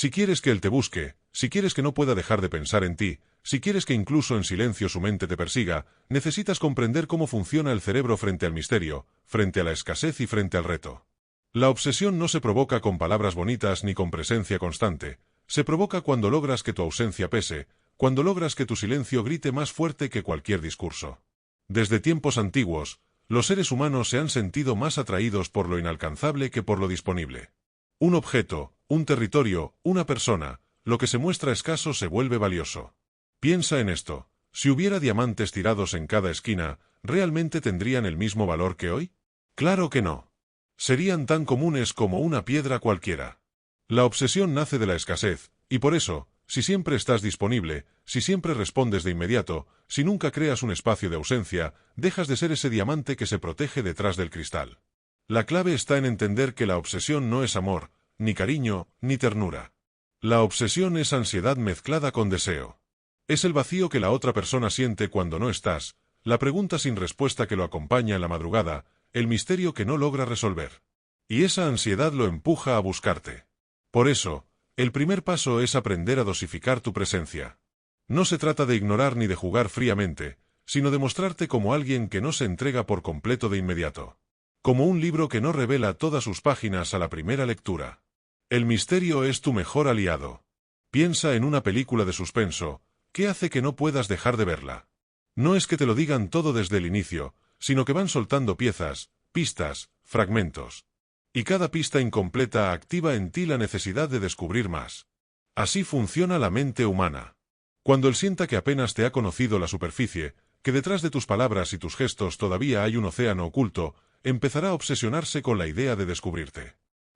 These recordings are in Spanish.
Si quieres que él te busque, si quieres que no pueda dejar de pensar en ti, si quieres que incluso en silencio su mente te persiga, necesitas comprender cómo funciona el cerebro frente al misterio, frente a la escasez y frente al reto. La obsesión no se provoca con palabras bonitas ni con presencia constante, se provoca cuando logras que tu ausencia pese, cuando logras que tu silencio grite más fuerte que cualquier discurso. Desde tiempos antiguos, los seres humanos se han sentido más atraídos por lo inalcanzable que por lo disponible. Un objeto, un territorio, una persona, lo que se muestra escaso se vuelve valioso. Piensa en esto, si hubiera diamantes tirados en cada esquina, ¿realmente tendrían el mismo valor que hoy? Claro que no. Serían tan comunes como una piedra cualquiera. La obsesión nace de la escasez, y por eso, si siempre estás disponible, si siempre respondes de inmediato, si nunca creas un espacio de ausencia, dejas de ser ese diamante que se protege detrás del cristal. La clave está en entender que la obsesión no es amor, ni cariño, ni ternura. La obsesión es ansiedad mezclada con deseo. Es el vacío que la otra persona siente cuando no estás, la pregunta sin respuesta que lo acompaña en la madrugada, el misterio que no logra resolver. Y esa ansiedad lo empuja a buscarte. Por eso, el primer paso es aprender a dosificar tu presencia. No se trata de ignorar ni de jugar fríamente, sino de mostrarte como alguien que no se entrega por completo de inmediato. Como un libro que no revela todas sus páginas a la primera lectura. El misterio es tu mejor aliado. Piensa en una película de suspenso, ¿qué hace que no puedas dejar de verla? No es que te lo digan todo desde el inicio, sino que van soltando piezas, pistas, fragmentos. Y cada pista incompleta activa en ti la necesidad de descubrir más. Así funciona la mente humana. Cuando él sienta que apenas te ha conocido la superficie, que detrás de tus palabras y tus gestos todavía hay un océano oculto, empezará a obsesionarse con la idea de descubrirte.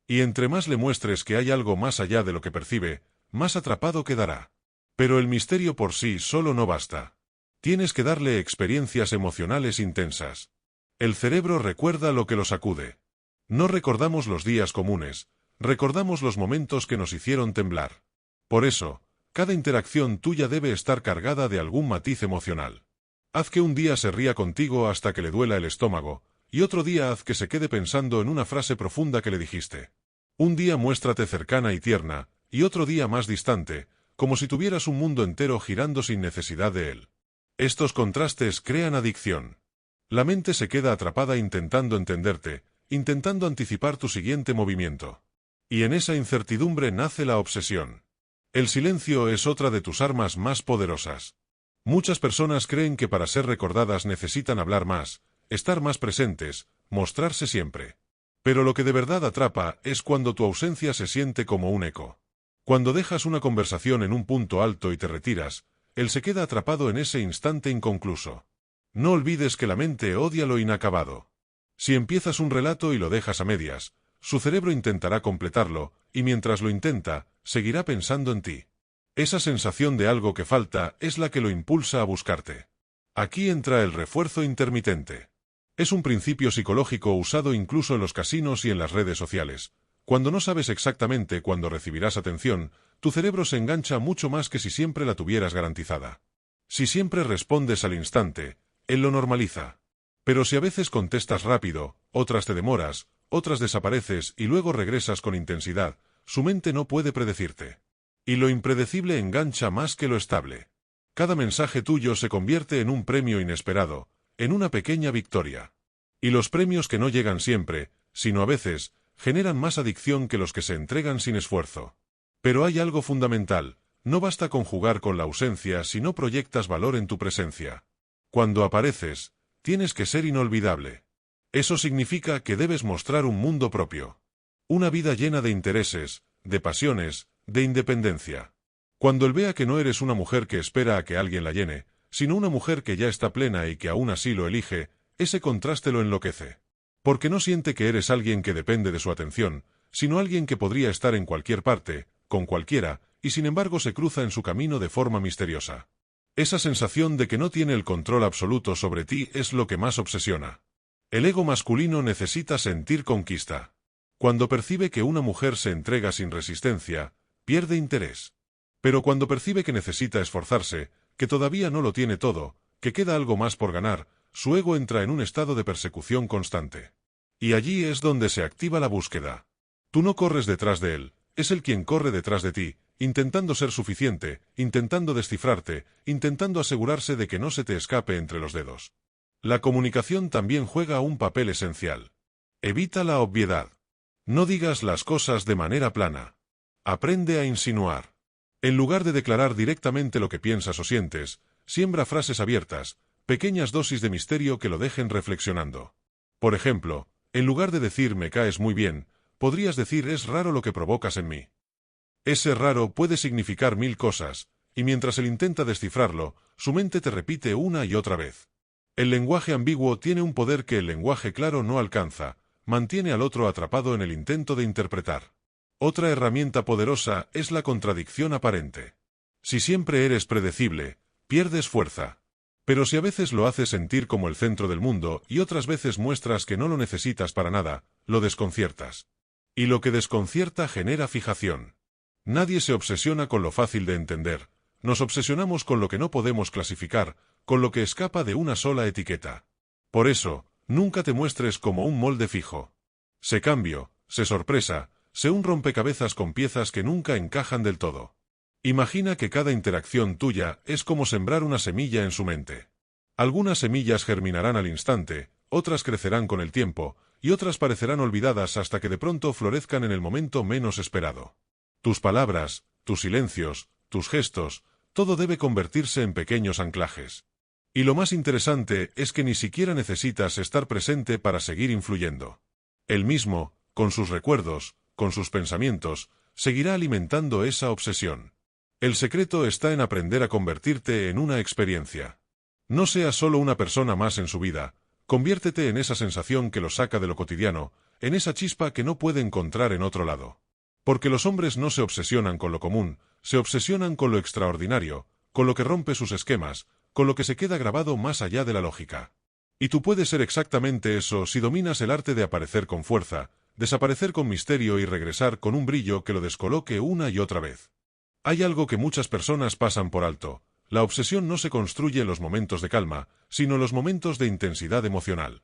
Y entre más le muestres que hay algo más allá de lo que percibe, más atrapado quedará. Pero el misterio por sí solo no basta. Tienes que darle experiencias emocionales intensas. El cerebro recuerda lo que lo sacude. No recordamos los días comunes, recordamos los momentos que nos hicieron temblar. Por eso, cada interacción tuya debe estar cargada de algún matiz emocional. Haz que un día se ría contigo hasta que le duela el estómago, y otro día haz que se quede pensando en una frase profunda que le dijiste. Un día muéstrate cercana y tierna, y otro día más distante, como si tuvieras un mundo entero girando sin necesidad de él. Estos contrastes crean adicción. La mente se queda atrapada intentando entenderte, intentando anticipar tu siguiente movimiento. Y en esa incertidumbre nace la obsesión. El silencio es otra de tus armas más poderosas. Muchas personas creen que para ser recordadas necesitan hablar más, estar más presentes, mostrarse siempre. Pero lo que de verdad atrapa es cuando tu ausencia se siente como un eco. Cuando dejas una conversación en un punto alto y te retiras, él se queda atrapado en ese instante inconcluso. No olvides que la mente odia lo inacabado. Si empiezas un relato y lo dejas a medias, su cerebro intentará completarlo, y mientras lo intenta, seguirá pensando en ti. Esa sensación de algo que falta es la que lo impulsa a buscarte. Aquí entra el refuerzo intermitente. Es un principio psicológico usado incluso en los casinos y en las redes sociales. Cuando no sabes exactamente cuándo recibirás atención, tu cerebro se engancha mucho más que si siempre la tuvieras garantizada. Si siempre respondes al instante, él lo normaliza. Pero si a veces contestas rápido, otras te demoras, otras desapareces y luego regresas con intensidad, su mente no puede predecirte. Y lo impredecible engancha más que lo estable. Cada mensaje tuyo se convierte en un premio inesperado, en una pequeña victoria. Y los premios que no llegan siempre, sino a veces, generan más adicción que los que se entregan sin esfuerzo. Pero hay algo fundamental, no basta con jugar con la ausencia si no proyectas valor en tu presencia. Cuando apareces, tienes que ser inolvidable. Eso significa que debes mostrar un mundo propio. Una vida llena de intereses, de pasiones, de independencia. Cuando él vea que no eres una mujer que espera a que alguien la llene, sino una mujer que ya está plena y que aún así lo elige, ese contraste lo enloquece. Porque no siente que eres alguien que depende de su atención, sino alguien que podría estar en cualquier parte, con cualquiera, y sin embargo se cruza en su camino de forma misteriosa. Esa sensación de que no tiene el control absoluto sobre ti es lo que más obsesiona. El ego masculino necesita sentir conquista. Cuando percibe que una mujer se entrega sin resistencia, pierde interés. Pero cuando percibe que necesita esforzarse, que todavía no lo tiene todo, que queda algo más por ganar, su ego entra en un estado de persecución constante. Y allí es donde se activa la búsqueda. Tú no corres detrás de él Es él quien corre detrás de ti, intentando ser suficiente, intentando descifrarte, intentando asegurarse de que no se te escape entre los dedos. La comunicación también juega un papel esencial. Evita la obviedad. No digas las cosas de manera plana. Aprende a insinuar. En lugar de declarar directamente lo que piensas o sientes, siembra frases abiertas, pequeñas dosis de misterio que lo dejen reflexionando. Por ejemplo, en lugar de decir me caes muy bien, podrías decir es raro lo que provocas en mí. Ese raro puede significar 1000 cosas, y mientras él intenta descifrarlo, su mente te repite una y otra vez. El lenguaje ambiguo tiene un poder que el lenguaje claro no alcanza, mantiene al otro atrapado en el intento de interpretar. Otra herramienta poderosa es la contradicción aparente. Si siempre eres predecible, pierdes fuerza. Pero si a veces lo haces sentir como el centro del mundo y otras veces muestras que no lo necesitas para nada, lo desconciertas. Y lo que desconcierta genera fijación. Nadie se obsesiona con lo fácil de entender, nos obsesionamos con lo que no podemos clasificar, con lo que escapa de una sola etiqueta. Por eso, nunca te muestres como un molde fijo. Sé cambio, sé sorpresa, sé un rompecabezas con piezas que nunca encajan del todo. Imagina que cada interacción tuya es como sembrar una semilla en su mente. Algunas semillas germinarán al instante, otras crecerán con el tiempo, y otras parecerán olvidadas hasta que de pronto florezcan en el momento menos esperado. Tus palabras, tus silencios, tus gestos, todo debe convertirse en pequeños anclajes. Y lo más interesante es que ni siquiera necesitas estar presente para seguir influyendo. Él mismo, con sus recuerdos, con sus pensamientos, seguirá alimentando esa obsesión. El secreto está en aprender a convertirte en una experiencia. No seas solo una persona más en su vida, conviértete en esa sensación que lo saca de lo cotidiano, en esa chispa que no puede encontrar en otro lado. Porque los hombres no se obsesionan con lo común, se obsesionan con lo extraordinario, con lo que rompe sus esquemas, con lo que se queda grabado más allá de la lógica. Y tú puedes ser exactamente eso si dominas el arte de aparecer con fuerza, desaparecer con misterio y regresar con un brillo que lo descoloque una y otra vez. Hay algo que muchas personas pasan por alto. La obsesión no se construye en los momentos de calma, sino en los momentos de intensidad emocional.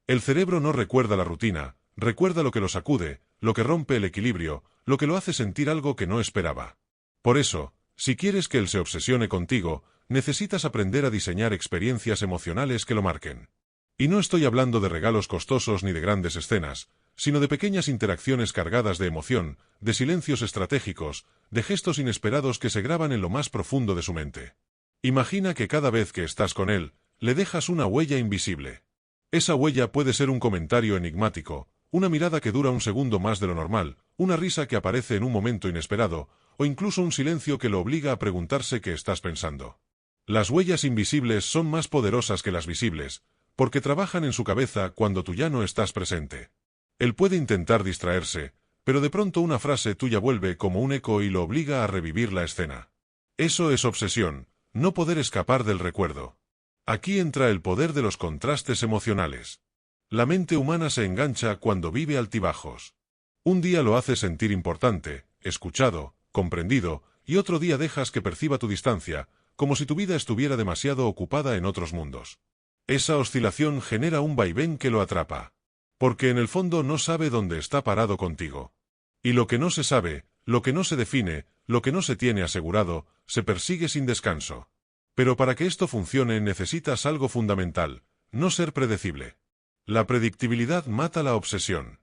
El cerebro no recuerda la rutina, recuerda lo que lo sacude, lo que rompe el equilibrio, lo que lo hace sentir algo que no esperaba. Por eso, si quieres que él se obsesione contigo, necesitas aprender a diseñar experiencias emocionales que lo marquen. Y no estoy hablando de regalos costosos ni de grandes escenas, sino de pequeñas interacciones cargadas de emoción, de silencios estratégicos, de gestos inesperados que se graban en lo más profundo de su mente. Imagina que cada vez que estás con él, le dejas una huella invisible. Esa huella puede ser un comentario enigmático, una mirada que dura un segundo más de lo normal, una risa que aparece en un momento inesperado, o incluso un silencio que lo obliga a preguntarse qué estás pensando. Las huellas invisibles son más poderosas que las visibles, porque trabajan en su cabeza cuando tú ya no estás presente. Él puede intentar distraerse, pero de pronto una frase tuya vuelve como un eco y lo obliga a revivir la escena. Eso es obsesión, no poder escapar del recuerdo. Aquí entra el poder de los contrastes emocionales. La mente humana se engancha cuando vive altibajos. Un día lo hace sentir importante, escuchado, comprendido, y otro día dejas que perciba tu distancia, como si tu vida estuviera demasiado ocupada en otros mundos. Esa oscilación genera un vaivén que lo atrapa. Porque en el fondo no sabe dónde está parado contigo. Y lo que no se sabe, lo que no se define, lo que no se tiene asegurado, se persigue sin descanso. Pero para que esto funcione necesitas algo fundamental, no ser predecible. La predictibilidad mata la obsesión.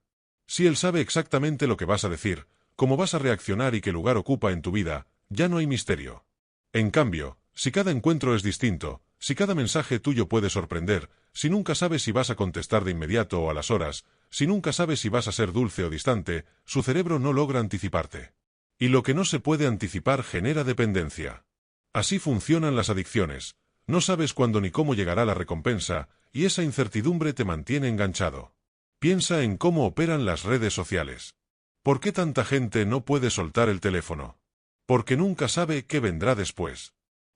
Si él sabe exactamente lo que vas a decir, cómo vas a reaccionar y qué lugar ocupa en tu vida, ya no hay misterio. En cambio, si cada encuentro es distinto, si cada mensaje tuyo puede sorprender, si nunca sabes si vas a contestar de inmediato o a las horas, si nunca sabes si vas a ser dulce o distante, su cerebro no logra anticiparte. Y lo que no se puede anticipar genera dependencia. Así funcionan las adicciones. No sabes cuándo ni cómo llegará la recompensa, y esa incertidumbre te mantiene enganchado. Piensa en cómo operan las redes sociales. ¿Por qué tanta gente no puede soltar el teléfono? Porque nunca sabe qué vendrá después.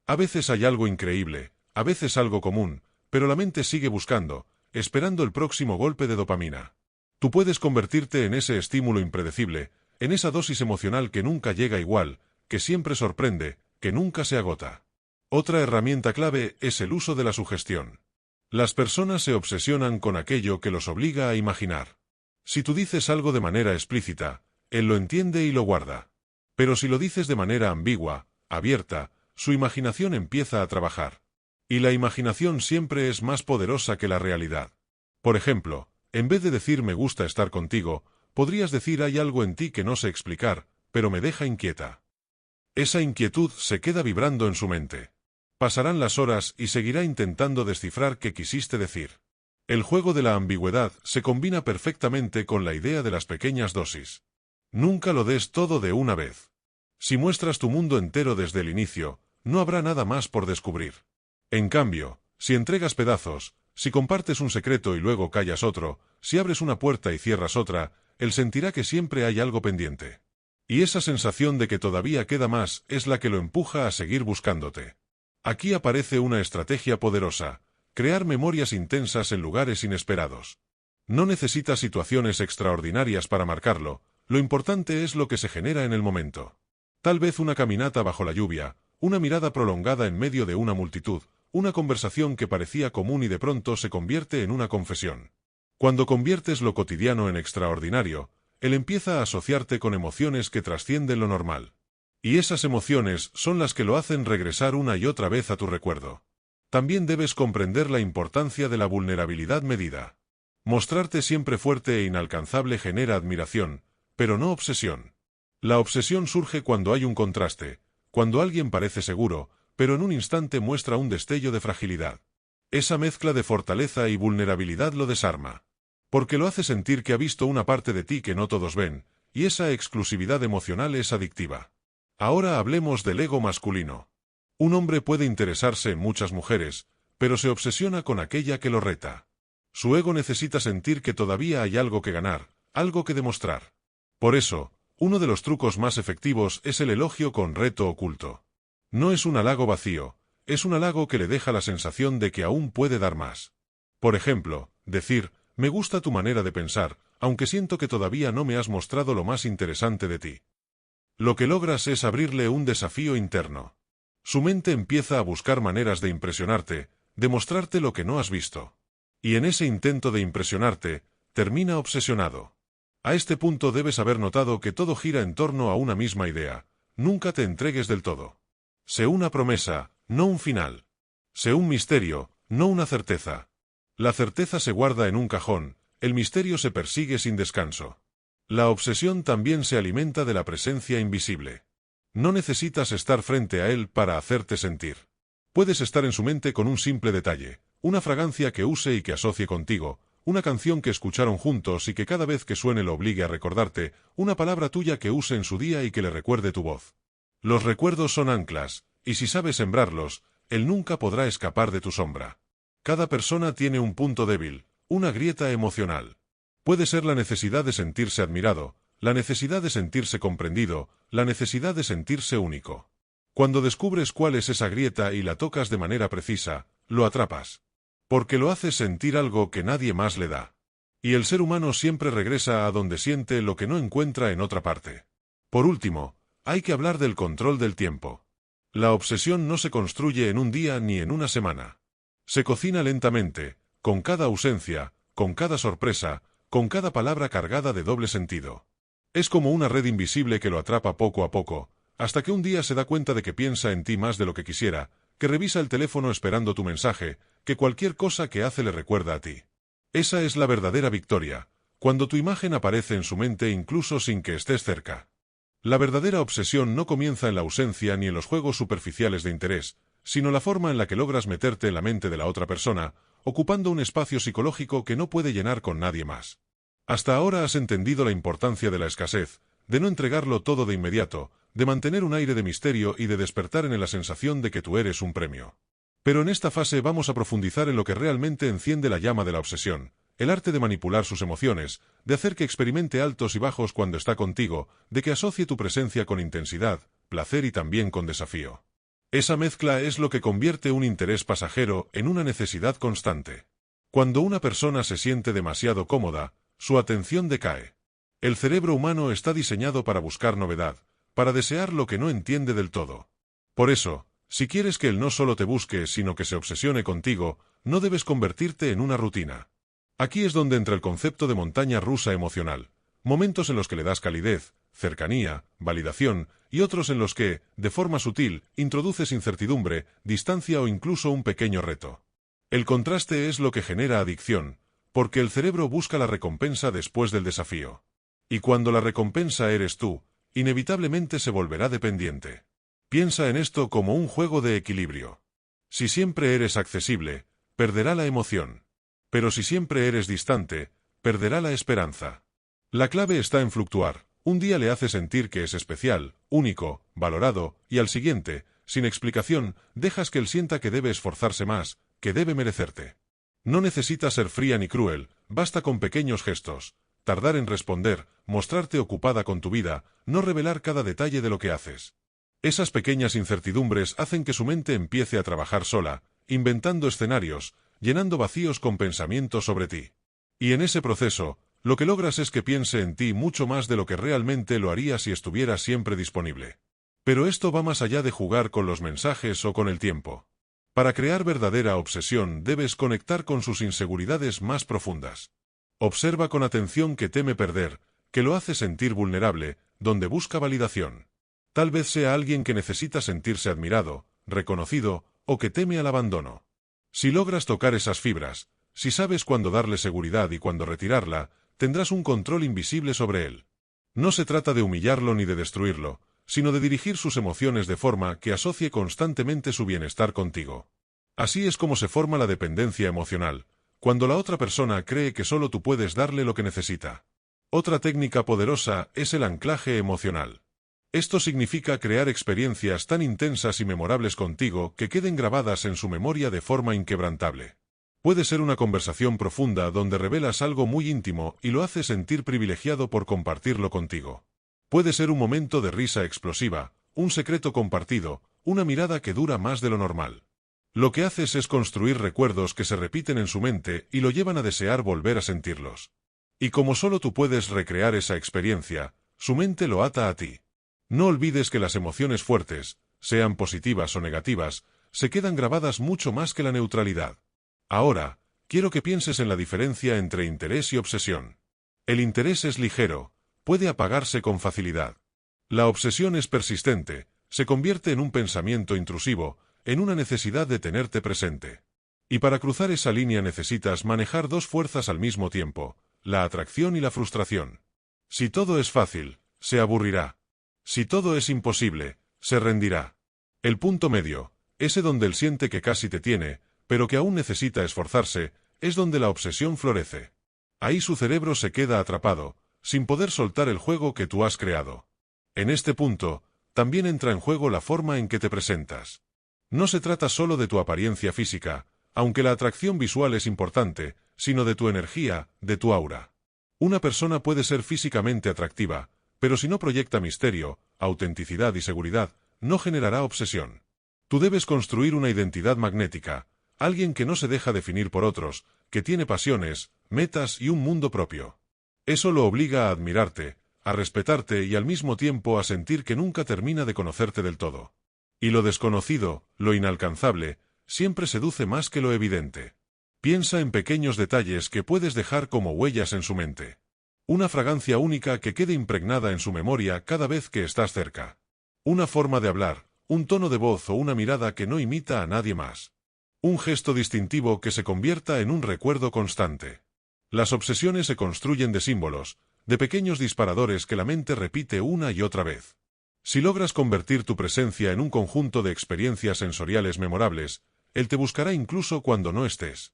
A veces hay algo increíble, a veces algo común, pero la mente sigue buscando, esperando el próximo golpe de dopamina. Tú puedes convertirte en ese estímulo impredecible, en esa dosis emocional que nunca llega igual, que siempre sorprende, que nunca se agota. Otra herramienta clave es el uso de la sugestión. Las personas se obsesionan con aquello que los obliga a imaginar. Si tú dices algo de manera explícita, él lo entiende y lo guarda. Pero si lo dices de manera ambigua, abierta, su imaginación empieza a trabajar. Y la imaginación siempre es más poderosa que la realidad. Por ejemplo, en vez de decir me gusta estar contigo, podrías decir hay algo en ti que no sé explicar, pero me deja inquieta. Esa inquietud se queda vibrando en su mente. Pasarán las horas y seguirá intentando descifrar qué quisiste decir. El juego de la ambigüedad se combina perfectamente con la idea de las pequeñas dosis. Nunca lo des todo de una vez. Si muestras tu mundo entero desde el inicio, no habrá nada más por descubrir. En cambio, si entregas pedazos, si compartes un secreto y luego callas otro, si abres una puerta y cierras otra, él sentirá que siempre hay algo pendiente. Y esa sensación de que todavía queda más es la que lo empuja a seguir buscándote. Aquí aparece una estrategia poderosa: crear memorias intensas en lugares inesperados. No necesitas situaciones extraordinarias para marcarlo, lo importante es lo que se genera en el momento. Tal vez una caminata bajo la lluvia, una mirada prolongada en medio de una multitud, una conversación que parecía común y de pronto se convierte en una confesión. Cuando conviertes lo cotidiano en extraordinario, él empieza a asociarte con emociones que trascienden lo normal. Y esas emociones son las que lo hacen regresar una y otra vez a tu recuerdo. También debes comprender la importancia de la vulnerabilidad medida. Mostrarte siempre fuerte e inalcanzable genera admiración, pero no obsesión. La obsesión surge cuando hay un contraste, cuando alguien parece seguro, pero en un instante muestra un destello de fragilidad. Esa mezcla de fortaleza y vulnerabilidad lo desarma. Porque lo hace sentir que ha visto una parte de ti que no todos ven, y esa exclusividad emocional es adictiva. Ahora hablemos del ego masculino. Un hombre puede interesarse en muchas mujeres, pero se obsesiona con aquella que lo reta. Su ego necesita sentir que todavía hay algo que ganar, algo que demostrar. Por eso, uno de los trucos más efectivos es el elogio con reto oculto. No es un halago vacío, es un halago que le deja la sensación de que aún puede dar más. Por ejemplo, decir, me gusta tu manera de pensar, aunque siento que todavía no me has mostrado lo más interesante de ti. Lo que logras es abrirle un desafío interno. Su mente empieza a buscar maneras de impresionarte, de mostrarte lo que no has visto. Y en ese intento de impresionarte, termina obsesionado. A este punto debes haber notado que todo gira en torno a una misma idea: nunca te entregues del todo. Sé una promesa, no un final. Sé un misterio, no una certeza. La certeza se guarda en un cajón, el misterio se persigue sin descanso. La obsesión también se alimenta de la presencia invisible. No necesitas estar frente a él para hacerte sentir. Puedes estar en su mente con un simple detalle, una fragancia que use y que asocie contigo, una canción que escucharon juntos y que cada vez que suene lo obligue a recordarte, una palabra tuya que use en su día y que le recuerde tu voz. Los recuerdos son anclas, y si sabes sembrarlos, él nunca podrá escapar de tu sombra. Cada persona tiene un punto débil, una grieta emocional. Puede ser la necesidad de sentirse admirado, la necesidad de sentirse comprendido, la necesidad de sentirse único. Cuando descubres cuál es esa grieta y la tocas de manera precisa, lo atrapas. Porque lo haces sentir algo que nadie más le da. Y el ser humano siempre regresa a donde siente lo que no encuentra en otra parte. Por último, hay que hablar del control del tiempo. La obsesión no se construye en un día ni en una semana. Se cocina lentamente, con cada ausencia, con cada sorpresa, con cada palabra cargada de doble sentido. Es como una red invisible que lo atrapa poco a poco, hasta que un día se da cuenta de que piensa en ti más de lo que quisiera, que revisa el teléfono esperando tu mensaje, que cualquier cosa que hace le recuerda a ti. Esa es la verdadera victoria, cuando tu imagen aparece en su mente incluso sin que estés cerca. La verdadera obsesión no comienza en la ausencia ni en los juegos superficiales de interés, sino la forma en la que logras meterte en la mente de la otra persona, ocupando un espacio psicológico que no puede llenar con nadie más. Hasta ahora has entendido la importancia de la escasez, de no entregarlo todo de inmediato, de mantener un aire de misterio y de despertar en él la sensación de que tú eres un premio. Pero en esta fase vamos a profundizar en lo que realmente enciende la llama de la obsesión, el arte de manipular sus emociones, de hacer que experimente altos y bajos cuando está contigo, de que asocie tu presencia con intensidad, placer y también con desafío. Esa mezcla es lo que convierte un interés pasajero en una necesidad constante. Cuando una persona se siente demasiado cómoda, su atención decae. El cerebro humano está diseñado para buscar novedad, para desear lo que no entiende del todo. Por eso, si quieres que él no solo te busque, sino que se obsesione contigo, no debes convertirte en una rutina. Aquí es donde entra el concepto de montaña rusa emocional, momentos en los que le das calidez, cercanía, validación, y otros en los que, de forma sutil, introduces incertidumbre, distancia o incluso un pequeño reto. El contraste es lo que genera adicción, porque el cerebro busca la recompensa después del desafío. Y cuando la recompensa eres tú, inevitablemente se volverá dependiente. Piensa en esto como un juego de equilibrio. Si siempre eres accesible, perderá la emoción. Pero si siempre eres distante, perderá la esperanza. La clave está en fluctuar. Un día le hace sentir que es especial, único, valorado, y al siguiente, sin explicación, dejas que él sienta que debe esforzarse más, que debe merecerte. No necesitas ser fría ni cruel, basta con pequeños gestos, tardar en responder, mostrarte ocupada con tu vida, no revelar cada detalle de lo que haces. Esas pequeñas incertidumbres hacen que su mente empiece a trabajar sola, inventando escenarios, llenando vacíos con pensamientos sobre ti. Y en ese proceso, lo que logras es que piense en ti mucho más de lo que realmente lo haría si estuviera siempre disponible. Pero esto va más allá de jugar con los mensajes o con el tiempo. Para crear verdadera obsesión debes conectar con sus inseguridades más profundas. Observa con atención que teme perder, que lo hace sentir vulnerable, donde busca validación. Tal vez sea alguien que necesita sentirse admirado, reconocido, o que teme al abandono. Si logras tocar esas fibras, si sabes cuándo darle seguridad y cuándo retirarla, tendrás un control invisible sobre él. No se trata de humillarlo ni de destruirlo, sino de dirigir sus emociones de forma que asocie constantemente su bienestar contigo. Así es como se forma la dependencia emocional, cuando la otra persona cree que solo tú puedes darle lo que necesita. Otra técnica poderosa es el anclaje emocional. Esto significa crear experiencias tan intensas y memorables contigo que queden grabadas en su memoria de forma inquebrantable. Puede ser una conversación profunda donde revelas algo muy íntimo y lo haces sentir privilegiado por compartirlo contigo. Puede ser un momento de risa explosiva, un secreto compartido, una mirada que dura más de lo normal. Lo que haces es construir recuerdos que se repiten en su mente y lo llevan a desear volver a sentirlos. Y como solo tú puedes recrear esa experiencia, su mente lo ata a ti. No olvides que las emociones fuertes, sean positivas o negativas, se quedan grabadas mucho más que la neutralidad. Ahora, quiero que pienses en la diferencia entre interés y obsesión. El interés es ligero, puede apagarse con facilidad. La obsesión es persistente, se convierte en un pensamiento intrusivo, en una necesidad de tenerte presente. Y para cruzar esa línea necesitas manejar dos fuerzas al mismo tiempo, la atracción y la frustración. Si todo es fácil, se aburrirá. Si todo es imposible, se rendirá. El punto medio, ese donde él siente que casi te tiene, pero que aún necesita esforzarse, es donde la obsesión florece. Ahí su cerebro se queda atrapado, sin poder soltar el juego que tú has creado. En este punto, también entra en juego la forma en que te presentas. No se trata solo de tu apariencia física, aunque la atracción visual es importante, sino de tu energía, de tu aura. Una persona puede ser físicamente atractiva, pero si no proyecta misterio, autenticidad y seguridad, no generará obsesión. Tú debes construir una identidad magnética, alguien que no se deja definir por otros, que tiene pasiones, metas y un mundo propio. Eso lo obliga a admirarte, a respetarte y al mismo tiempo a sentir que nunca termina de conocerte del todo. Y lo desconocido, lo inalcanzable, siempre seduce más que lo evidente. Piensa en pequeños detalles que puedes dejar como huellas en su mente. Una fragancia única que quede impregnada en su memoria cada vez que estás cerca. Una forma de hablar, un tono de voz o una mirada que no imita a nadie más. Un gesto distintivo que se convierta en un recuerdo constante. Las obsesiones se construyen de símbolos, de pequeños disparadores que la mente repite una y otra vez. Si logras convertir tu presencia en un conjunto de experiencias sensoriales memorables, él te buscará incluso cuando no estés.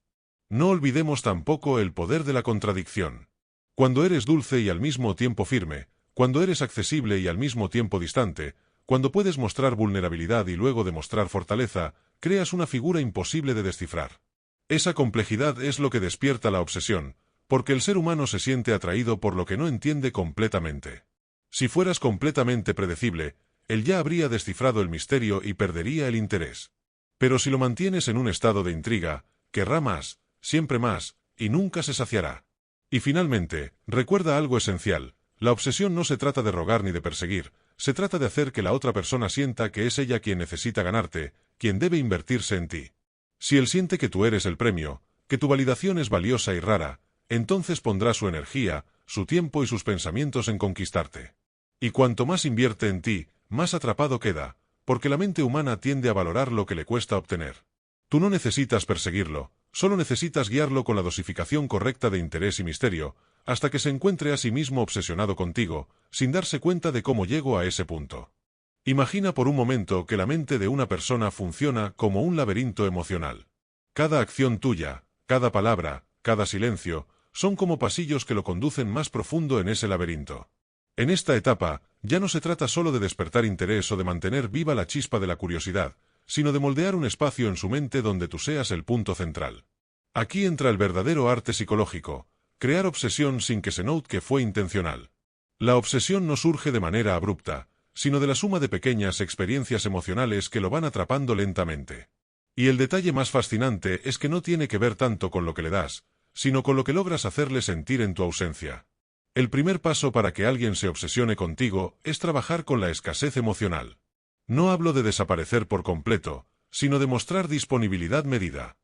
No olvidemos tampoco el poder de la contradicción. Cuando eres dulce y al mismo tiempo firme, cuando eres accesible y al mismo tiempo distante, cuando puedes mostrar vulnerabilidad y luego demostrar fortaleza, creas una figura imposible de descifrar. Esa complejidad es lo que despierta la obsesión, porque el ser humano se siente atraído por lo que no entiende completamente. Si fueras completamente predecible, él ya habría descifrado el misterio y perdería el interés. Pero si lo mantienes en un estado de intriga, querrá más, siempre más, y nunca se saciará. Y finalmente, recuerda algo esencial, la obsesión no se trata de rogar ni de perseguir, se trata de hacer que la otra persona sienta que es ella quien necesita ganarte, quien debe invertirse en ti. Si él siente que tú eres el premio, que tu validación es valiosa y rara, entonces pondrá su energía, su tiempo y sus pensamientos en conquistarte. Y cuanto más invierte en ti, más atrapado queda, porque la mente humana tiende a valorar lo que le cuesta obtener. Tú no necesitas perseguirlo, solo necesitas guiarlo con la dosificación correcta de interés y misterio, hasta que se encuentre a sí mismo obsesionado contigo, sin darse cuenta de cómo llegó a ese punto. Imagina por un momento que la mente de una persona funciona como un laberinto emocional. Cada acción tuya, cada palabra, cada silencio, son como pasillos que lo conducen más profundo en ese laberinto. En esta etapa, ya no se trata solo de despertar interés o de mantener viva la chispa de la curiosidad, sino de moldear un espacio en su mente donde tú seas el punto central. Aquí entra el verdadero arte psicológico, crear obsesión sin que se note que fue intencional. La obsesión no surge de manera abrupta, sino de la suma de pequeñas experiencias emocionales que lo van atrapando lentamente. Y el detalle más fascinante es que no tiene que ver tanto con lo que le das, sino con lo que logras hacerle sentir en tu ausencia. El primer paso para que alguien se obsesione contigo es trabajar con la escasez emocional. No hablo de desaparecer por completo, sino de mostrar disponibilidad medida.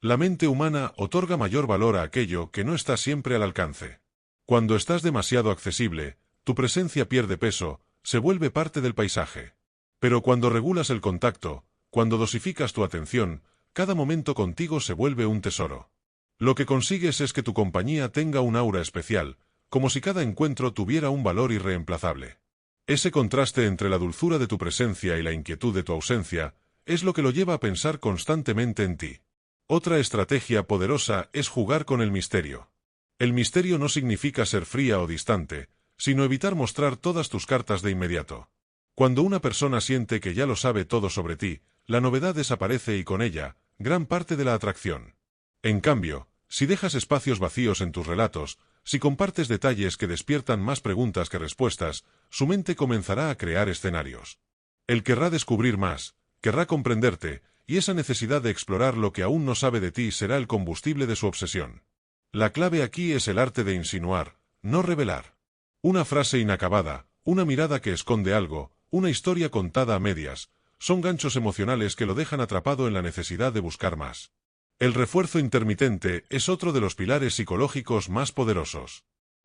La mente humana otorga mayor valor a aquello que no está siempre al alcance. Cuando estás demasiado accesible, tu presencia pierde peso, se vuelve parte del paisaje. Pero cuando regulas el contacto, cuando dosificas tu atención, cada momento contigo se vuelve un tesoro. Lo que consigues es que tu compañía tenga un aura especial, como si cada encuentro tuviera un valor irreemplazable. Ese contraste entre la dulzura de tu presencia y la inquietud de tu ausencia es lo que lo lleva a pensar constantemente en ti. Otra estrategia poderosa es jugar con el misterio. El misterio no significa ser fría o distante, sino evitar mostrar todas tus cartas de inmediato. Cuando una persona siente que ya lo sabe todo sobre ti, la novedad desaparece y con ella, gran parte de la atracción. En cambio, si dejas espacios vacíos en tus relatos, si compartes detalles que despiertan más preguntas que respuestas, su mente comenzará a crear escenarios. Él querrá descubrir más, querrá comprenderte, y esa necesidad de explorar lo que aún no sabe de ti será el combustible de su obsesión. La clave aquí es el arte de insinuar, no revelar. Una frase inacabada, una mirada que esconde algo, una historia contada a medias, son ganchos emocionales que lo dejan atrapado en la necesidad de buscar más. El refuerzo intermitente es otro de los pilares psicológicos más poderosos.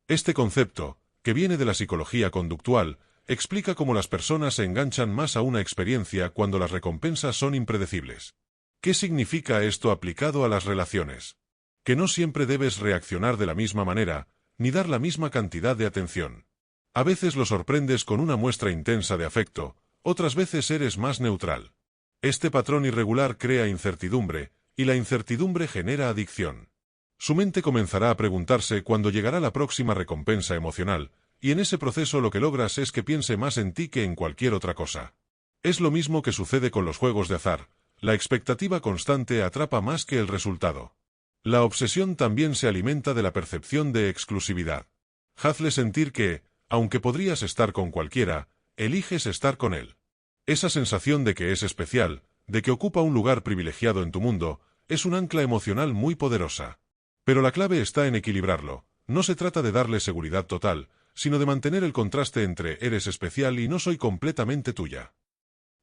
Este concepto, que viene de la psicología conductual, explica cómo las personas se enganchan más a una experiencia cuando las recompensas son impredecibles. ¿Qué significa esto aplicado a las relaciones? Que no siempre debes reaccionar de la misma manera, ni dar la misma cantidad de atención. A veces lo sorprendes con una muestra intensa de afecto, otras veces eres más neutral. Este patrón irregular crea incertidumbre, y la incertidumbre genera adicción. Su mente comenzará a preguntarse cuándo llegará la próxima recompensa emocional, y en ese proceso lo que logras es que piense más en ti que en cualquier otra cosa. Es lo mismo que sucede con los juegos de azar, la expectativa constante atrapa más que el resultado. La obsesión también se alimenta de la percepción de exclusividad. Hazle sentir que, aunque podrías estar con cualquiera, eliges estar con él. Esa sensación de que es especial, de que ocupa un lugar privilegiado en tu mundo, es un ancla emocional muy poderosa. Pero la clave está en equilibrarlo. No se trata de darle seguridad total, sino de mantener el contraste entre eres especial y no soy completamente tuya.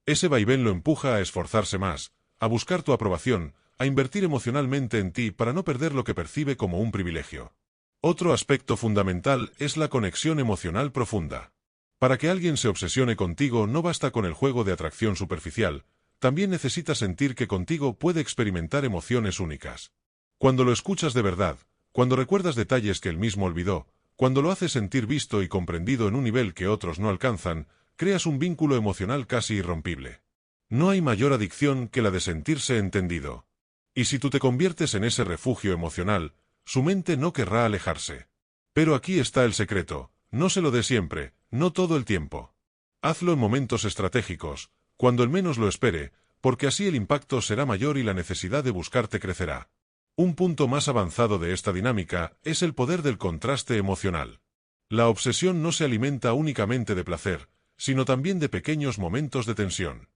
Ese vaivén lo empuja a esforzarse más, a buscar tu aprobación, a invertir emocionalmente en ti para no perder lo que percibe como un privilegio. Otro aspecto fundamental es la conexión emocional profunda. Para que alguien se obsesione contigo no basta con el juego de atracción superficial, también necesita sentir que contigo puede experimentar emociones únicas. Cuando lo escuchas de verdad, cuando recuerdas detalles que él mismo olvidó, cuando lo haces sentir visto y comprendido en un nivel que otros no alcanzan, creas un vínculo emocional casi irrompible. No hay mayor adicción que la de sentirse entendido. Y si tú te conviertes en ese refugio emocional, su mente no querrá alejarse. Pero aquí está el secreto, no se lo dé siempre, no todo el tiempo. Hazlo en momentos estratégicos, cuando el menos lo espere, porque así el impacto será mayor y la necesidad de buscarte crecerá. Un punto más avanzado de esta dinámica es el poder del contraste emocional. La obsesión no se alimenta únicamente de placer, sino también de pequeños momentos de tensión.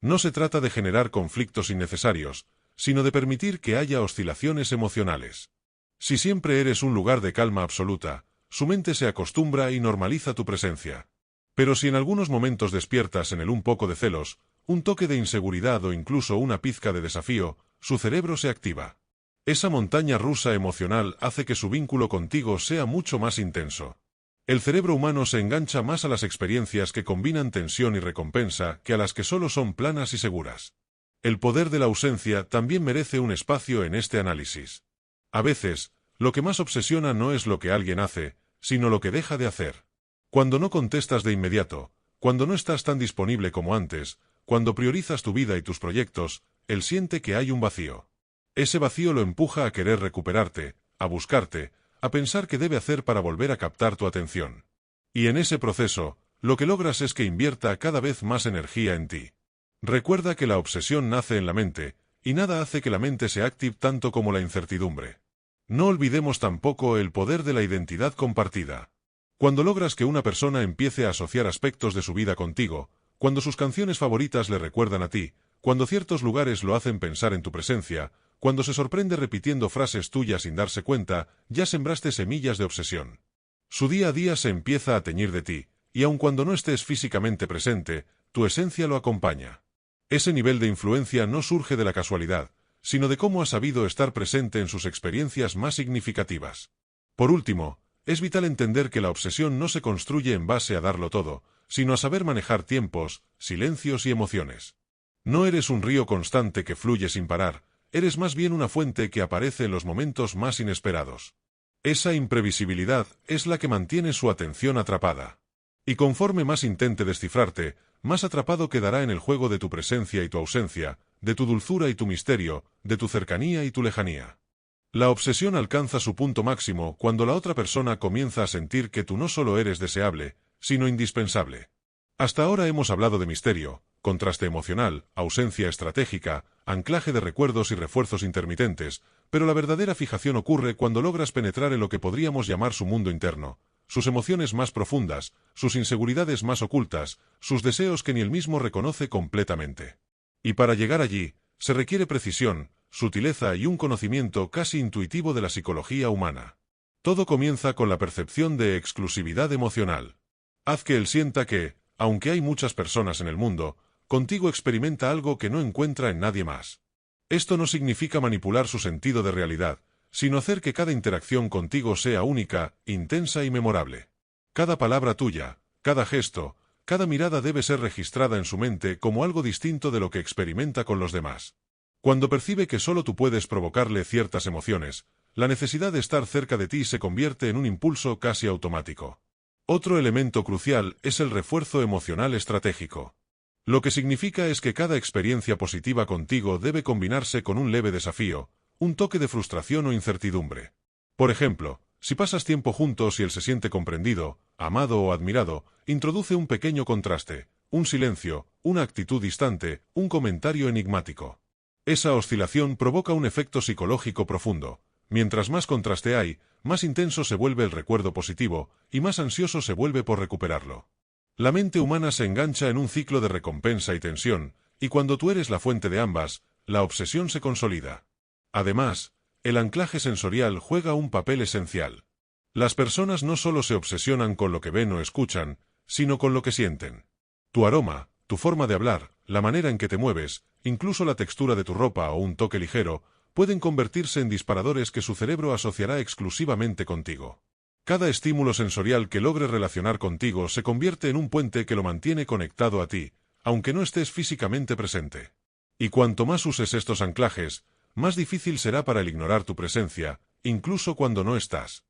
No se trata de generar conflictos innecesarios, sino de permitir que haya oscilaciones emocionales. Si siempre eres un lugar de calma absoluta, su mente se acostumbra y normaliza tu presencia. Pero si en algunos momentos despiertas en él un poco de celos, un toque de inseguridad o incluso una pizca de desafío, su cerebro se activa. Esa montaña rusa emocional hace que su vínculo contigo sea mucho más intenso. El cerebro humano se engancha más a las experiencias que combinan tensión y recompensa que a las que solo son planas y seguras. El poder de la ausencia también merece un espacio en este análisis. A veces, lo que más obsesiona no es lo que alguien hace, sino lo que deja de hacer. Cuando no contestas de inmediato, cuando no estás tan disponible como antes, cuando priorizas tu vida y tus proyectos, él siente que hay un vacío. Ese vacío lo empuja a querer recuperarte, a buscarte, a pensar qué debe hacer para volver a captar tu atención. Y en ese proceso, lo que logras es que invierta cada vez más energía en ti. Recuerda que la obsesión nace en la mente, y nada hace que la mente se active tanto como la incertidumbre. No olvidemos tampoco el poder de la identidad compartida. Cuando logras que una persona empiece a asociar aspectos de su vida contigo, cuando sus canciones favoritas le recuerdan a ti, cuando ciertos lugares lo hacen pensar en tu presencia, cuando se sorprende repitiendo frases tuyas sin darse cuenta, ya sembraste semillas de obsesión. Su día a día se empieza a teñir de ti, y aun cuando no estés físicamente presente, tu esencia lo acompaña. Ese nivel de influencia no surge de la casualidad, sino de cómo has sabido estar presente en sus experiencias más significativas. Por último, es vital entender que la obsesión no se construye en base a darlo todo, sino a saber manejar tiempos, silencios y emociones. No eres un río constante que fluye sin parar, eres más bien una fuente que aparece en los momentos más inesperados. Esa imprevisibilidad es la que mantiene su atención atrapada. Y conforme más intente descifrarte, más atrapado quedará en el juego de tu presencia y tu ausencia, de tu dulzura y tu misterio, de tu cercanía y tu lejanía. La obsesión alcanza su punto máximo cuando la otra persona comienza a sentir que tú no solo eres deseable, sino indispensable. Hasta ahora hemos hablado de misterio, contraste emocional, ausencia estratégica, anclaje de recuerdos y refuerzos intermitentes, pero la verdadera fijación ocurre cuando logras penetrar en lo que podríamos llamar su mundo interno, sus emociones más profundas, sus inseguridades más ocultas, sus deseos que ni él mismo reconoce completamente. Y para llegar allí, se requiere precisión, sutileza y un conocimiento casi intuitivo de la psicología humana. Todo comienza con la percepción de exclusividad emocional. Haz que él sienta que, aunque hay muchas personas en el mundo, contigo experimenta algo que no encuentra en nadie más. Esto no significa manipular su sentido de realidad, sino hacer que cada interacción contigo sea única, intensa y memorable. Cada palabra tuya, cada gesto, cada mirada debe ser registrada en su mente como algo distinto de lo que experimenta con los demás. Cuando percibe que solo tú puedes provocarle ciertas emociones, la necesidad de estar cerca de ti se convierte en un impulso casi automático. Otro elemento crucial es el refuerzo emocional estratégico. Lo que significa es que cada experiencia positiva contigo debe combinarse con un leve desafío, un toque de frustración o incertidumbre. Por ejemplo, si pasas tiempo juntos y él se siente comprendido, amado o admirado, introduce un pequeño contraste, un silencio, una actitud distante, un comentario enigmático. Esa oscilación provoca un efecto psicológico profundo. Mientras más contraste hay, más intenso se vuelve el recuerdo positivo, y más ansioso se vuelve por recuperarlo. La mente humana se engancha en un ciclo de recompensa y tensión, y cuando tú eres la fuente de ambas, la obsesión se consolida. Además, el anclaje sensorial juega un papel esencial. Las personas no solo se obsesionan con lo que ven o escuchan, sino con lo que sienten. Tu aroma, tu forma de hablar, la manera en que te mueves, incluso la textura de tu ropa o un toque ligero, pueden convertirse en disparadores que su cerebro asociará exclusivamente contigo. Cada estímulo sensorial que logre relacionar contigo se convierte en un puente que lo mantiene conectado a ti, aunque no estés físicamente presente. Y cuanto más uses estos anclajes, más difícil será para él ignorar tu presencia, incluso cuando no estás.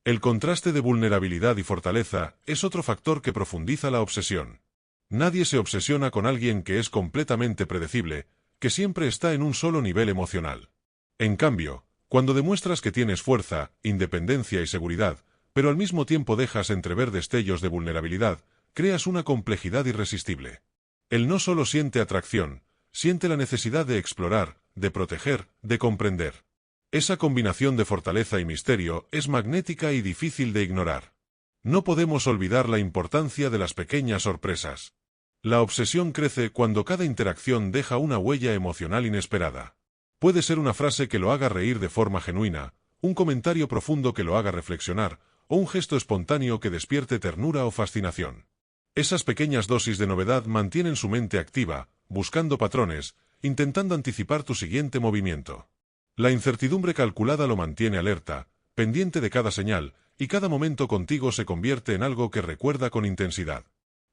El contraste de vulnerabilidad y fortaleza es otro factor que profundiza la obsesión. Nadie se obsesiona con alguien que es completamente predecible, que siempre está en un solo nivel emocional. En cambio, cuando demuestras que tienes fuerza, independencia y seguridad, pero al mismo tiempo dejas entrever destellos de vulnerabilidad, creas una complejidad irresistible. Él no solo siente atracción, siente la necesidad de explorar, de proteger, de comprender. Esa combinación de fortaleza y misterio es magnética y difícil de ignorar. No podemos olvidar la importancia de las pequeñas sorpresas. La obsesión crece cuando cada interacción deja una huella emocional inesperada. Puede ser una frase que lo haga reír de forma genuina, un comentario profundo que lo haga reflexionar, o un gesto espontáneo que despierte ternura o fascinación. Esas pequeñas dosis de novedad mantienen su mente activa, buscando patrones, intentando anticipar tu siguiente movimiento. La incertidumbre calculada lo mantiene alerta, pendiente de cada señal, y cada momento contigo se convierte en algo que recuerda con intensidad.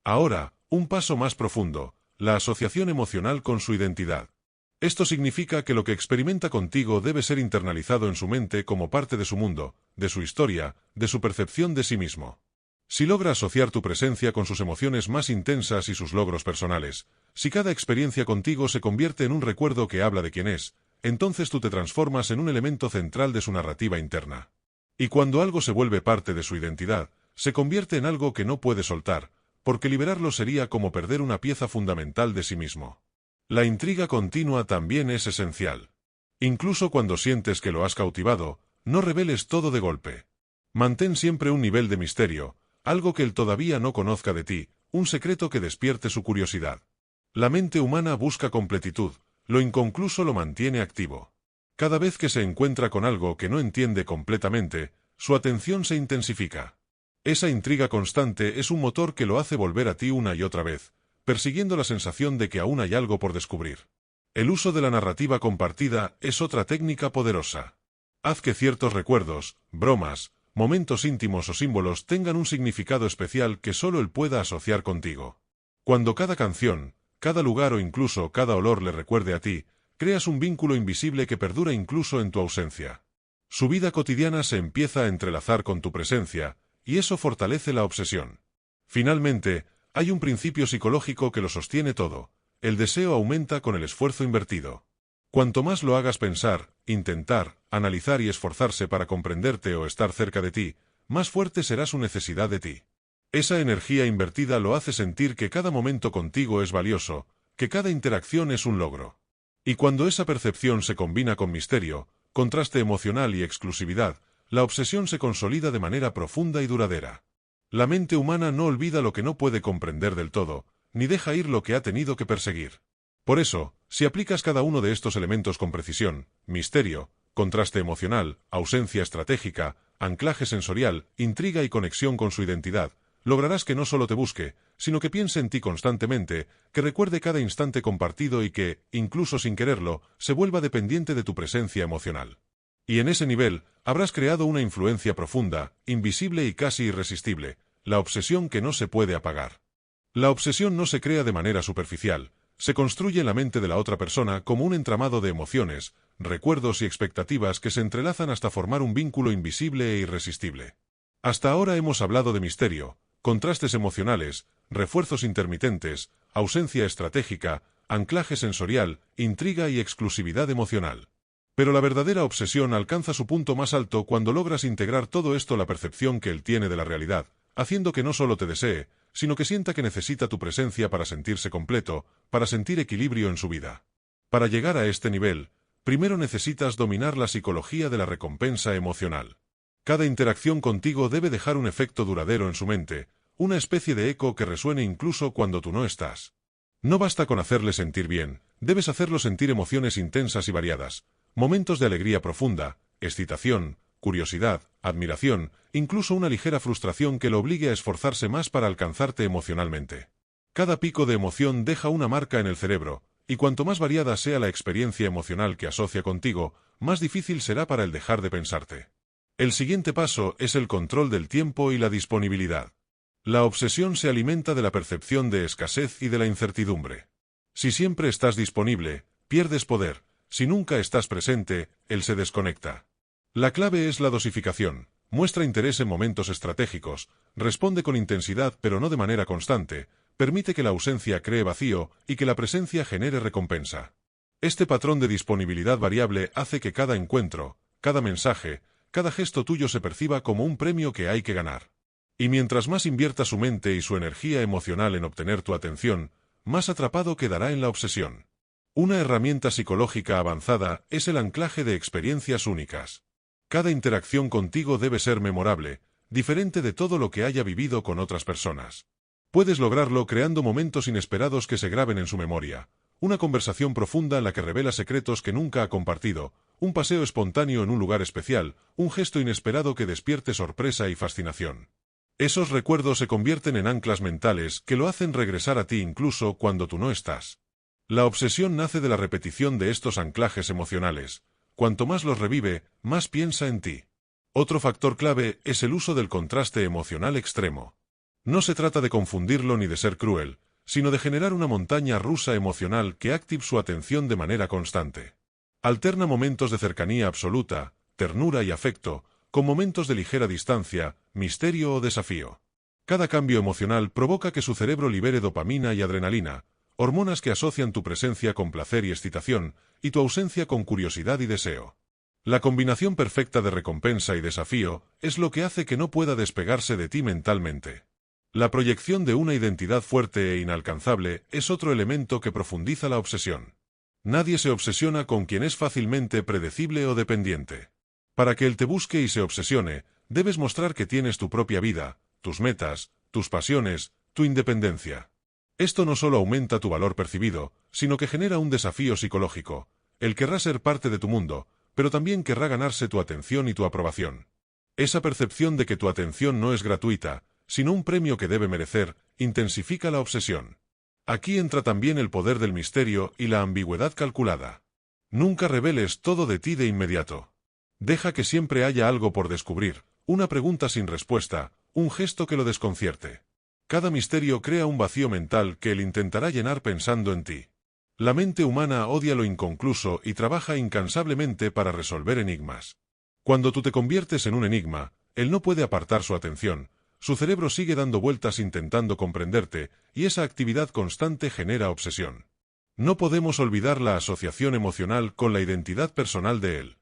Ahora, un paso más profundo, la asociación emocional con su identidad. Esto significa que lo que experimenta contigo debe ser internalizado en su mente como parte de su mundo, de su historia, de su percepción de sí mismo. Si logra asociar tu presencia con sus emociones más intensas y sus logros personales, si cada experiencia contigo se convierte en un recuerdo que habla de quién es, entonces tú te transformas en un elemento central de su narrativa interna. Y cuando algo se vuelve parte de su identidad, se convierte en algo que no puede soltar, porque liberarlo sería como perder una pieza fundamental de sí mismo. La intriga continua también es esencial. Incluso cuando sientes que lo has cautivado, no reveles todo de golpe. Mantén siempre un nivel de misterio, algo que él todavía no conozca de ti, un secreto que despierte su curiosidad. La mente humana busca completitud, lo inconcluso lo mantiene activo. Cada vez que se encuentra con algo que no entiende completamente, su atención se intensifica. Esa intriga constante es un motor que lo hace volver a ti una y otra vez, persiguiendo la sensación de que aún hay algo por descubrir. El uso de la narrativa compartida es otra técnica poderosa. Haz que ciertos recuerdos, bromas, momentos íntimos o símbolos tengan un significado especial que solo él pueda asociar contigo. Cuando cada canción, cada lugar o incluso cada olor le recuerde a ti, creas un vínculo invisible que perdura incluso en tu ausencia. Su vida cotidiana se empieza a entrelazar con tu presencia, y eso fortalece la obsesión. Finalmente, hay un principio psicológico que lo sostiene todo: el deseo aumenta con el esfuerzo invertido. Cuanto más lo hagas pensar, intentar, analizar y esforzarse para comprenderte o estar cerca de ti, más fuerte será su necesidad de ti. Esa energía invertida lo hace sentir que cada momento contigo es valioso, que cada interacción es un logro. Y cuando esa percepción se combina con misterio, contraste emocional y exclusividad, la obsesión se consolida de manera profunda y duradera. La mente humana no olvida lo que no puede comprender del todo, ni deja ir lo que ha tenido que perseguir. Por eso, si aplicas cada uno de estos elementos con precisión, misterio, contraste emocional, ausencia estratégica, anclaje sensorial, intriga y conexión con su identidad, lograrás que no solo te busque, sino que piense en ti constantemente, que recuerde cada instante compartido y que, incluso sin quererlo, se vuelva dependiente de tu presencia emocional. Y en ese nivel, habrás creado una influencia profunda, invisible y casi irresistible, la obsesión que no se puede apagar. La obsesión no se crea de manera superficial, se construye en la mente de la otra persona como un entramado de emociones, recuerdos y expectativas que se entrelazan hasta formar un vínculo invisible e irresistible. Hasta ahora hemos hablado de misterio, contrastes emocionales, refuerzos intermitentes, ausencia estratégica, anclaje sensorial, intriga y exclusividad emocional. Pero la verdadera obsesión alcanza su punto más alto cuando logras integrar todo esto a la percepción que él tiene de la realidad, haciendo que no solo te desee, sino que sienta que necesita tu presencia para sentirse completo, para sentir equilibrio en su vida. Para llegar a este nivel, primero necesitas dominar la psicología de la recompensa emocional. Cada interacción contigo debe dejar un efecto duradero en su mente, una especie de eco que resuene incluso cuando tú no estás. No basta con hacerle sentir bien, debes hacerlo sentir emociones intensas y variadas, momentos de alegría profunda, excitación, curiosidad, admiración, incluso una ligera frustración que lo obligue a esforzarse más para alcanzarte emocionalmente. Cada pico de emoción deja una marca en el cerebro, y cuanto más variada sea la experiencia emocional que asocia contigo, más difícil será para él dejar de pensarte. El siguiente paso es el control del tiempo y la disponibilidad. La obsesión se alimenta de la percepción de escasez y de la incertidumbre. Si siempre estás disponible, pierdes poder; si nunca estás presente, él se desconecta. La clave es la dosificación. Muestra interés en momentos estratégicos, responde con intensidad pero no de manera constante, permite que la ausencia cree vacío y que la presencia genere recompensa. Este patrón de disponibilidad variable hace que cada encuentro, cada mensaje, cada gesto tuyo se perciba como un premio que hay que ganar. Y mientras más invierta su mente y su energía emocional en obtener tu atención, más atrapado quedará en la obsesión. Una herramienta psicológica avanzada es el anclaje de experiencias únicas. Cada interacción contigo debe ser memorable, diferente de todo lo que haya vivido con otras personas. Puedes lograrlo creando momentos inesperados que se graben en su memoria, una conversación profunda en la que revela secretos que nunca ha compartido, un paseo espontáneo en un lugar especial, un gesto inesperado que despierte sorpresa y fascinación. Esos recuerdos se convierten en anclas mentales que lo hacen regresar a ti incluso cuando tú no estás. La obsesión nace de la repetición de estos anclajes emocionales. Cuanto más los revive, más piensa en ti. Otro factor clave es el uso del contraste emocional extremo. No se trata de confundirlo ni de ser cruel, sino de generar una montaña rusa emocional que active su atención de manera constante. Alterna momentos de cercanía absoluta, ternura y afecto, con momentos de ligera distancia, misterio o desafío. Cada cambio emocional provoca que su cerebro libere dopamina y adrenalina, hormonas que asocian tu presencia con placer y excitación, y tu ausencia con curiosidad y deseo. La combinación perfecta de recompensa y desafío es lo que hace que no pueda despegarse de ti mentalmente. La proyección de una identidad fuerte e inalcanzable es otro elemento que profundiza la obsesión. Nadie se obsesiona con quien es fácilmente predecible o dependiente. Para que él te busque y se obsesione, debes mostrar que tienes tu propia vida, tus metas, tus pasiones, tu independencia. Esto no solo aumenta tu valor percibido, sino que genera un desafío psicológico. Él querrá ser parte de tu mundo, pero también querrá ganarse tu atención y tu aprobación. Esa percepción de que tu atención no es gratuita, sino un premio que debe merecer, intensifica la obsesión. Aquí entra también el poder del misterio y la ambigüedad calculada. Nunca reveles todo de ti de inmediato. Deja que siempre haya algo por descubrir, una pregunta sin respuesta, un gesto que lo desconcierte. Cada misterio crea un vacío mental que él intentará llenar pensando en ti. La mente humana odia lo inconcluso y trabaja incansablemente para resolver enigmas. Cuando tú te conviertes en un enigma, él no puede apartar su atención. Su cerebro sigue dando vueltas intentando comprenderte, y esa actividad constante genera obsesión. No podemos olvidar la asociación emocional con la identidad personal de él.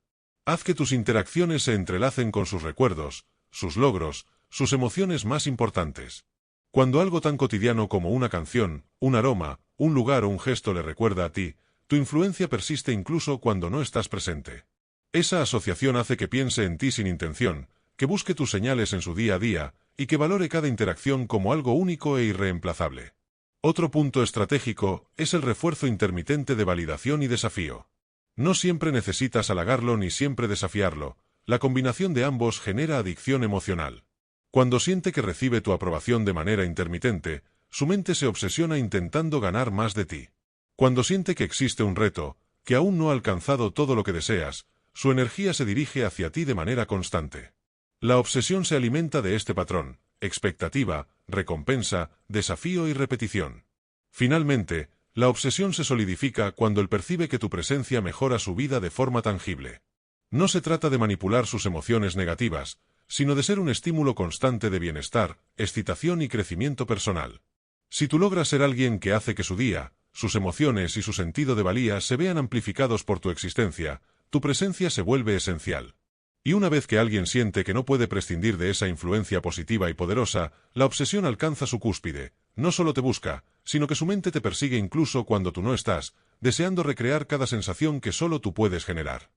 Haz que tus interacciones se entrelacen con sus recuerdos, sus logros, sus emociones más importantes. Cuando algo tan cotidiano como una canción, un aroma, un lugar o un gesto le recuerda a ti, tu influencia persiste incluso cuando no estás presente. Esa asociación hace que piense en ti sin intención, que busque tus señales en su día a día, y que valore cada interacción como algo único e irreemplazable. Otro punto estratégico es el refuerzo intermitente de validación y desafío. No siempre necesitas halagarlo ni siempre desafiarlo, la combinación de ambos genera adicción emocional. Cuando siente que recibe tu aprobación de manera intermitente, su mente se obsesiona intentando ganar más de ti. Cuando siente que existe un reto, que aún no ha alcanzado todo lo que deseas, su energía se dirige hacia ti de manera constante. La obsesión se alimenta de este patrón: expectativa, recompensa, desafío y repetición. Finalmente, la obsesión se solidifica cuando él percibe que tu presencia mejora su vida de forma tangible. No se trata de manipular sus emociones negativas, sino de ser un estímulo constante de bienestar, excitación y crecimiento personal. Si tú logras ser alguien que hace que su día, sus emociones y su sentido de valía se vean amplificados por tu existencia, tu presencia se vuelve esencial. Y una vez que alguien siente que no puede prescindir de esa influencia positiva y poderosa, la obsesión alcanza su cúspide. No solo te busca, sino que su mente te persigue incluso cuando tú no estás, deseando recrear cada sensación que solo tú puedes generar.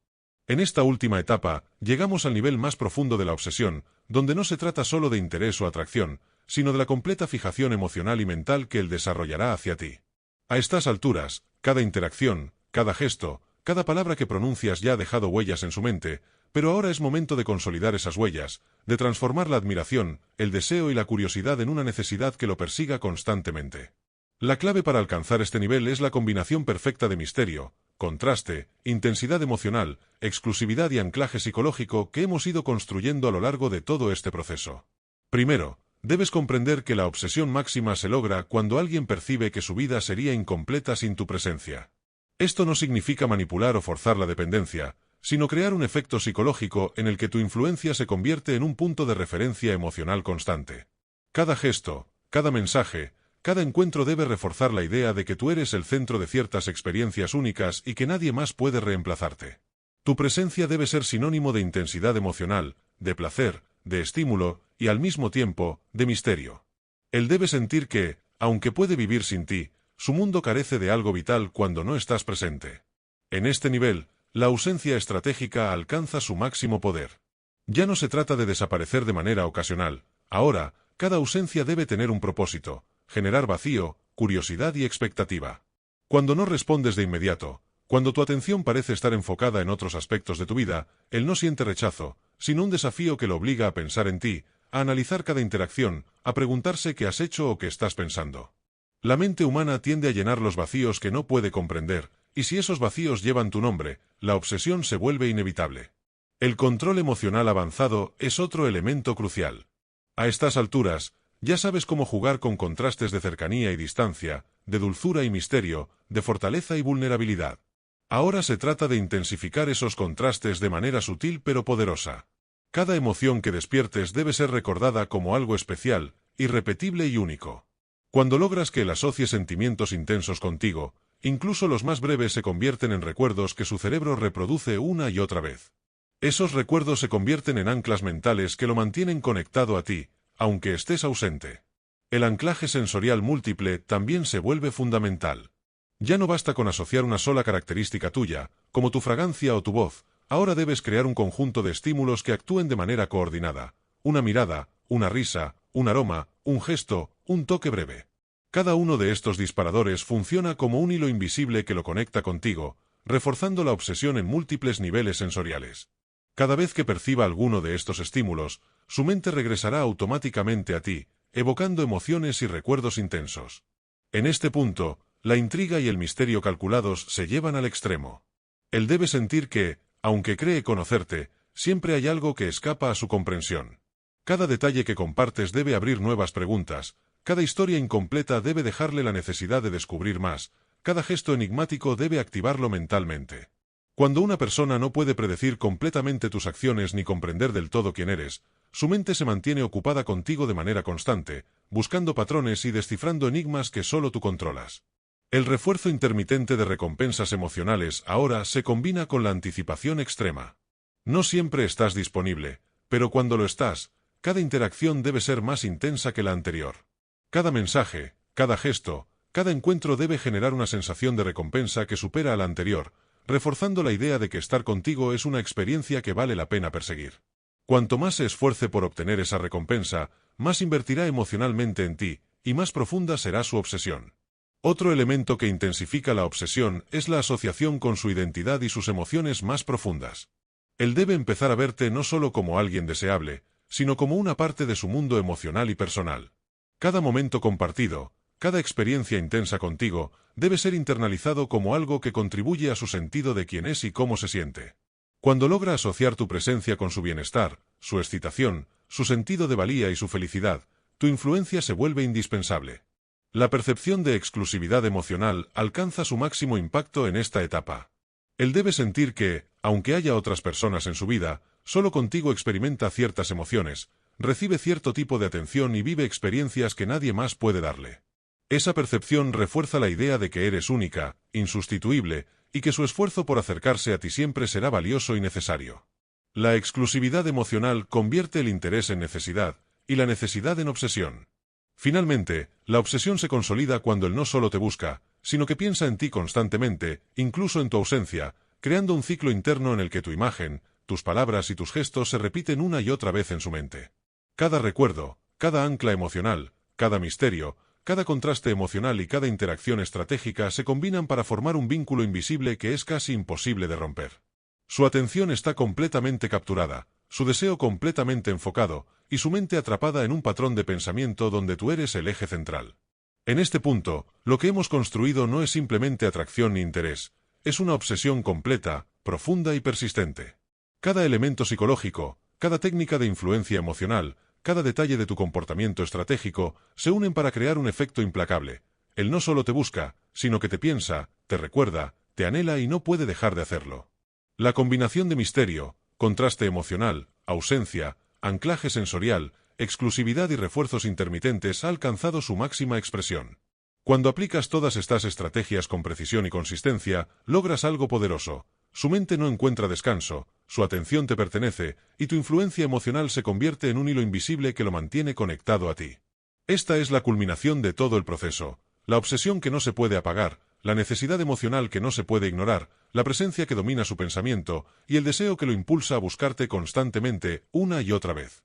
En esta última etapa, llegamos al nivel más profundo de la obsesión, donde no se trata solo de interés o atracción, sino de la completa fijación emocional y mental que él desarrollará hacia ti. A estas alturas, cada interacción, cada gesto, cada palabra que pronuncias ya ha dejado huellas en su mente, pero ahora es momento de consolidar esas huellas, de transformar la admiración, el deseo y la curiosidad en una necesidad que lo persiga constantemente. La clave para alcanzar este nivel es la combinación perfecta de misterio, contraste, intensidad emocional, exclusividad y anclaje psicológico que hemos ido construyendo a lo largo de todo este proceso. Primero, debes comprender que la obsesión máxima se logra cuando alguien percibe que su vida sería incompleta sin tu presencia. Esto no significa manipular o forzar la dependencia, sino crear un efecto psicológico en el que tu influencia se convierte en un punto de referencia emocional constante. Cada gesto, cada mensaje, cada encuentro debe reforzar la idea de que tú eres el centro de ciertas experiencias únicas y que nadie más puede reemplazarte. Tu presencia debe ser sinónimo de intensidad emocional, de placer, de estímulo y al mismo tiempo, de misterio. Él debe sentir que, aunque puede vivir sin ti, su mundo carece de algo vital cuando no estás presente. En este nivel, la ausencia estratégica alcanza su máximo poder. Ya no se trata de desaparecer de manera ocasional. Ahora, cada ausencia debe tener un propósito: generar vacío, curiosidad y expectativa. Cuando no respondes de inmediato, cuando tu atención parece estar enfocada en otros aspectos de tu vida, él no siente rechazo, sino un desafío que lo obliga a pensar en ti, a analizar cada interacción, a preguntarse qué has hecho o qué estás pensando. La mente humana tiende a llenar los vacíos que no puede comprender, y si esos vacíos llevan tu nombre, la obsesión se vuelve inevitable. El control emocional avanzado es otro elemento crucial. A estas alturas, ya sabes cómo jugar con contrastes de cercanía y distancia, de dulzura y misterio, de fortaleza y vulnerabilidad. Ahora se trata de intensificar esos contrastes de manera sutil pero poderosa. Cada emoción que despiertes debe ser recordada como algo especial, irrepetible y único. Cuando logras que él asocie sentimientos intensos contigo, incluso los más breves se convierten en recuerdos que su cerebro reproduce una y otra vez. Esos recuerdos se convierten en anclas mentales que lo mantienen conectado a ti, aunque estés ausente. El anclaje sensorial múltiple también se vuelve fundamental. Ya no basta con asociar una sola característica tuya, como tu fragancia o tu voz, ahora debes crear un conjunto de estímulos que actúen de manera coordinada. Una mirada, una risa, un aroma, un gesto, un toque breve. Cada uno de estos disparadores funciona como un hilo invisible que lo conecta contigo, reforzando la obsesión en múltiples niveles sensoriales. Cada vez que perciba alguno de estos estímulos, su mente regresará automáticamente a ti, evocando emociones y recuerdos intensos. En este punto, la intriga y el misterio calculados se llevan al extremo. Él debe sentir que, aunque cree conocerte, siempre hay algo que escapa a su comprensión. Cada detalle que compartes debe abrir nuevas preguntas, cada historia incompleta debe dejarle la necesidad de descubrir más, cada gesto enigmático debe activarlo mentalmente. Cuando una persona no puede predecir completamente tus acciones ni comprender del todo quién eres, su mente se mantiene ocupada contigo de manera constante, buscando patrones y descifrando enigmas que solo tú controlas. El refuerzo intermitente de recompensas emocionales ahora se combina con la anticipación extrema. No siempre estás disponible, pero cuando lo estás, cada interacción debe ser más intensa que la anterior. Cada mensaje, cada gesto, cada encuentro debe generar una sensación de recompensa que supera a la anterior, reforzando la idea de que estar contigo es una experiencia que vale la pena perseguir. Cuanto más se esfuerce por obtener esa recompensa, más invertirá emocionalmente en ti, y más profunda será su obsesión. Otro elemento que intensifica la obsesión es la asociación con su identidad y sus emociones más profundas. Él debe empezar a verte no solo como alguien deseable, sino como una parte de su mundo emocional y personal. Cada momento compartido, cada experiencia intensa contigo, debe ser internalizado como algo que contribuye a su sentido de quién es y cómo se siente. Cuando logra asociar tu presencia con su bienestar, su excitación, su sentido de valía y su felicidad, tu influencia se vuelve indispensable. La percepción de exclusividad emocional alcanza su máximo impacto en esta etapa. Él debe sentir que, aunque haya otras personas en su vida, solo contigo experimenta ciertas emociones, recibe cierto tipo de atención y vive experiencias que nadie más puede darle. Esa percepción refuerza la idea de que eres única, insustituible, y que su esfuerzo por acercarse a ti siempre será valioso y necesario. La exclusividad emocional convierte el interés en necesidad, y la necesidad en obsesión. Finalmente, la obsesión se consolida cuando él no solo te busca, sino que piensa en ti constantemente, incluso en tu ausencia, creando un ciclo interno en el que tu imagen, tus palabras y tus gestos se repiten una y otra vez en su mente. Cada recuerdo, cada ancla emocional, cada misterio, cada contraste emocional y cada interacción estratégica se combinan para formar un vínculo invisible que es casi imposible de romper. Su atención está completamente capturada, su deseo completamente enfocado, y su mente atrapada en un patrón de pensamiento donde tú eres el eje central. En este punto, lo que hemos construido no es simplemente atracción ni interés, es una obsesión completa, profunda y persistente. Cada elemento psicológico, cada técnica de influencia emocional, cada detalle de tu comportamiento estratégico, se unen para crear un efecto implacable. Él no solo te busca, sino que te piensa, te recuerda, te anhela y no puede dejar de hacerlo. La combinación de misterio, contraste emocional, ausencia, anclaje sensorial, exclusividad y refuerzos intermitentes ha alcanzado su máxima expresión. Cuando aplicas todas estas estrategias con precisión y consistencia, logras algo poderoso. Su mente no encuentra descanso, su atención te pertenece, y tu influencia emocional se convierte en un hilo invisible que lo mantiene conectado a ti. Esta es la culminación de todo el proceso, la obsesión que no se puede apagar, la necesidad emocional que no se puede ignorar, la presencia que domina su pensamiento, y el deseo que lo impulsa a buscarte constantemente, una y otra vez.